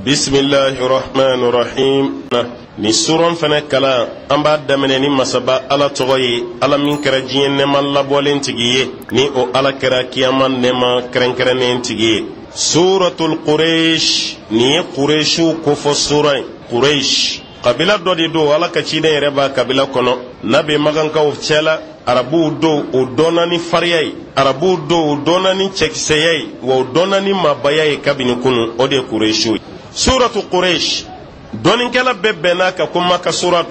Bismillahir Rahmanir Rahim. Ni suran fana kala an b'a daminɛ ni masaba ala tɔgɔ ye, ala min kɛra diɲɛ nɛɛma labɔlen tigi ye, ni o ala kɛra kiyama nɛɛma kɛrɛnkɛrɛnnen tigi ye. Suratul Quraish, ni ye Quraishiw kofɔ sura ye. Quraish kabila dɔ de don, ala ka ciden yɛrɛ b'a kabila kɔnɔ. N'a bɛ magankaw cɛla, arabuw don o dɔnna ni fariya ye, arabuw don o dɔnna ni cɛkisɛya ye, wa o dɔnna ni mabaya ye kabini kunu, o de ye Quraishiw ye. Suratul Quraish dɔnnikɛla bɛɛ bɛnna ka ko maka surat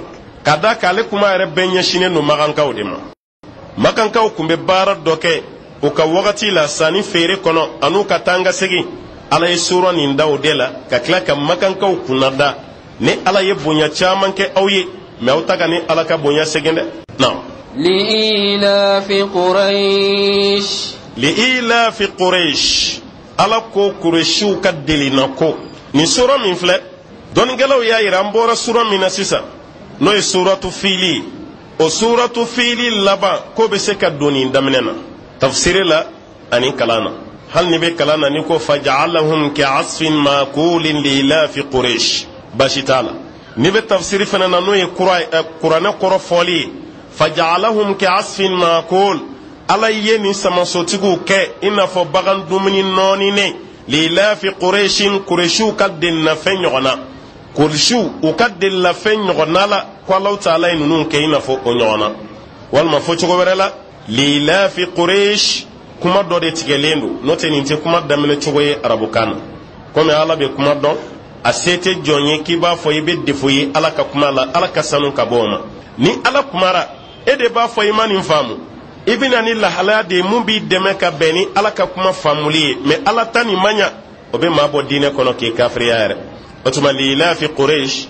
ka da k'ale kuma yɛrɛ bɛɛ ɲɛsinnen don magankaw de ma. Magankaw kun bɛ baara dɔ kɛ o ka wagati la sanni feere kɔnɔ an'u ka taa ka segin. Ala ye sura nin da o de la ka tila ka magankaw kunna da ni ala ye bonya caman kɛ aw ye, mɛ aw ta ka ni ala ka bonya segin dɛ. li'ilafi Quraish, li'ilafi Quraish, ala ko Quraishiw ka delina ko. Ni sura min filɛ dɔnnikɛlaw y'a yira an bɔra sura min na sisan n'o ye suratu fili. O suratu fili laban ko bɛ se ka don nin daminɛ na tafsiri la ani kalan na. Hali ni bɛ kalan na ni ko faja'alahum ka'asfin ma'kulin li'ilafi Quraish, baasi t'a la. Ni bɛ tafsiri fana na n'o ye kuranɛ kɔrɔ fɔli ye, faja'alahum ka'asfin ma'kul, ala ye nin samasotigiw kɛ i n'a fɔ bagan dumuni nɔɔninen. li'ilafi Quraishin, Quraishiw ka delina fɛn ɲɔgɔn na. Quraishiw u ka delila fɛn ɲɔgɔn na la ko Alahu Taala ye ninnu kɛ i n'a fɔ o ɲɔgɔn na. Walima fɔ cogo wɛrɛ la, li'ilafi Quraish kuma dɔ de tigɛlen don, n'o tɛ nin tɛ kuma daminɛ cogo ye arabukan na. Komi ala bɛ kuma dɔn, a se tɛ jɔn ye k'i b'a fɔ i bɛ defo ye ala ka kuma la, ala ka sanu ka bɔ o ma. Ni ala kumara e de b'a fɔ i ma nin faamu, i bɛna ni lahalaya de ye mun b'i dɛmɛ ka bɛn ni ala ka kuma faamuli ye, mɛ ala ta nin man ɲa, o bɛ maa bɔ diinɛ kɔnɔ k'i kafiriya yɛrɛ. O tuma li'ilafi Quraish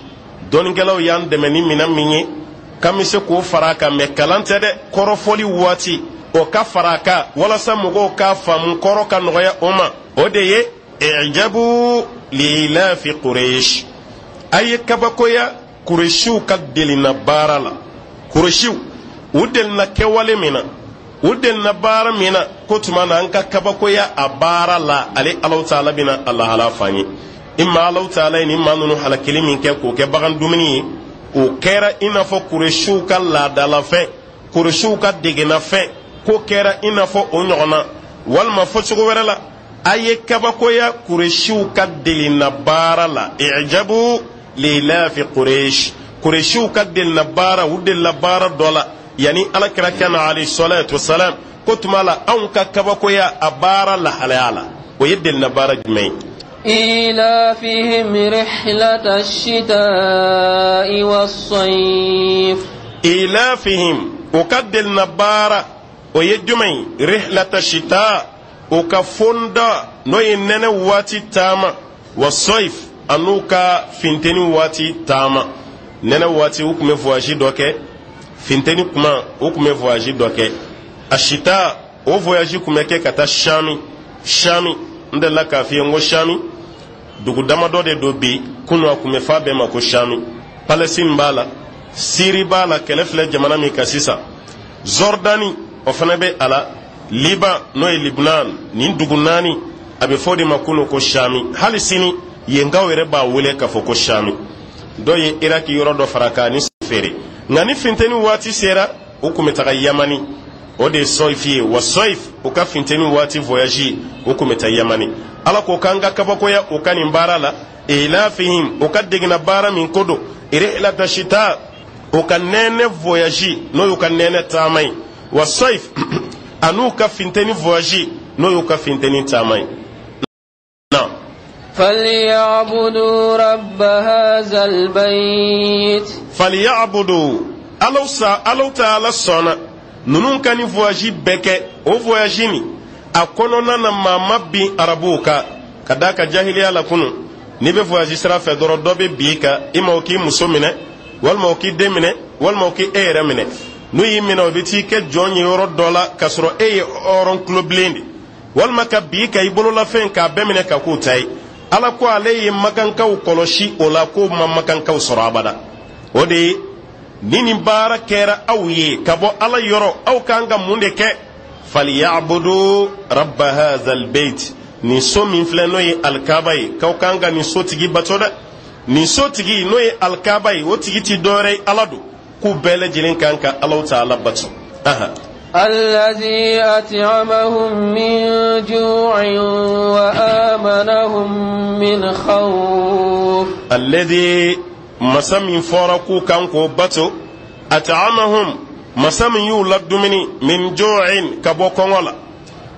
dɔnnikɛlaw y'an dɛmɛ ni minɛn min ye k'an bɛ se k'o fara a kan, mɛ kalan tɛ dɛ, kɔrɔfɔli waati o ka fara a kan walasa mɔgɔw k'a faamu, kɔrɔ ka nɔgɔya o ma. O de ye i'jabu li'ilafi Quraish, a ye kabakoya Quraishiw ka delina baara la. Quraishiw u delina kɛwale min na, u delina baara min na, ko tuma na an ka kabakoya a baara la, ale Alahu Taala bɛna a lahala f'an ye. Imma Alahu Taala ye nin maa ninnu halakili min kɛ k'o kɛ bagan dumuni ye, o kɛra i n'a fɔ Quraishiw ka laadalafɛn, Quraishiw ka degenafɛn, ko kɛra i n'a fɔ o ɲɔgɔn na. Walima fɔ cogo wɛrɛ la, a ye kabakoya Quraishiw ka delina baara la. i'jabu li'ilafi Quraish, Quraishiw ka delina baara, u delila baara dɔ la yani alakira kana alayhi salatu wassalam ko tuma la anw ka kabakoya a baara lahalaya la. O ye delina baara jumɛn ye? إيلافهم رحلة الشتاء والصيف. إيلافهم وكدل نبارة ويجمعي رحلة الشتاء وكفوندا نوي نene واتي تاما والصيف أنوكا فينتني واتي تاما. nene wati ukume voyage doke finteni kuma ukume voyage doke ashita o voyage kumeke kata shami ndela kafiye ngo shami dugu damado de dobi kunu akume fabe mako shami Palestine bala Syrie bala kelefle jamana mi kasisa Jordani ofana be ala Liban no e Lebanon ni dugu nani abe fodi makuno ko shami hali sini yenga were ba wele ka foko shami doye Iraki yoro do faraka ni fere ngani finteni wati sera ukumeta Yamani o de soifie wa soif uka finteni wati voyage ukumeta Yamani ala ko kanga kabako ya ukani mbarala ilafihim ukadegina bara min kodo ila tashita ukanene voyage no ukanene tamai wa soif anuka finteni voyage no uka finteni tamai. فليعبدوا رب هذا البيت. فليعبدوا ألو تعالى صنع ننون كان voyage beke o voyage ni akonona na mama bi arabuka kadaka jahiliya la kunu ni be voyage sira fe doro dobe biika ima oki musomine walma oki demine walma oki ere mine no yimina obiti ke jonyi euro dollar kasro oron club lendi walma ka biika ibolo la fen ka bemine ka kutai ala ko ale ye makankaw kɔlɔsi o la ko ma makankaw sɔrɔ abada. O de nini baara kɛra aw ye ka bɔ ala yɔrɔ aw kan ka mun de kɛ. falyabudu rabba hadha albayt ni so min filɛ n'o ye alikaba ye k'aw kan ka nin so tigi bato dɛ nin so tigi n'o ye alikaba ye o tigi ti dɔwɛrɛ ye ala don k'u bɛɛ lajɛlen kan ka Alahu Taala bato. الذي أطعمهم من جوع وآمنهم من خوف. الذي مسام فرقوا كانكو باتو أطعمهم مسام يولد دمني من جوع كبو كونغولا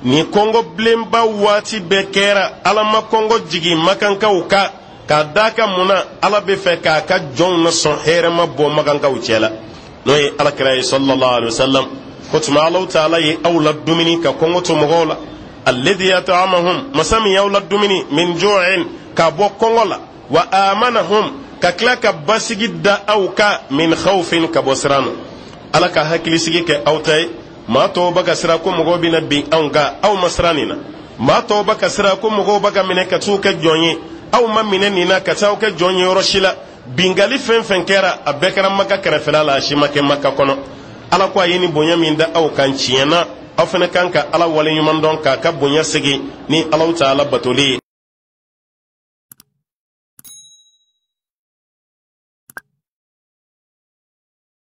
ni kongo blemba wati bekera ala ma kongo jigi makanka uka ka daka muna ala be fe ka ka jon na son here ma bo makanka uchela no ye ala kira sallallahu alaihi wasallam kutuma Allah ta'ala ye awlad dumini ka kongo to mogola alladhi yata'amahum masami yawlad dumini min ju'in ka bo kongola wa amanahum ka klaka basigi da auka min khawfin ka bosrano ala ka hakili sigi ke awtay ma to baka sira ko mogo bina bin anga aw masranina ma to baka sira ko mogo baka mine ka tuka jonye aw ma mine nina ka taw ka jonye roshila bingali fen kera abekara maka karafela la shima ke maka kono ala ko ayini bonya min da aw kan ciyana aw fene kanka ala wale yuman don ka bonya sigi ni Allah Taala batoli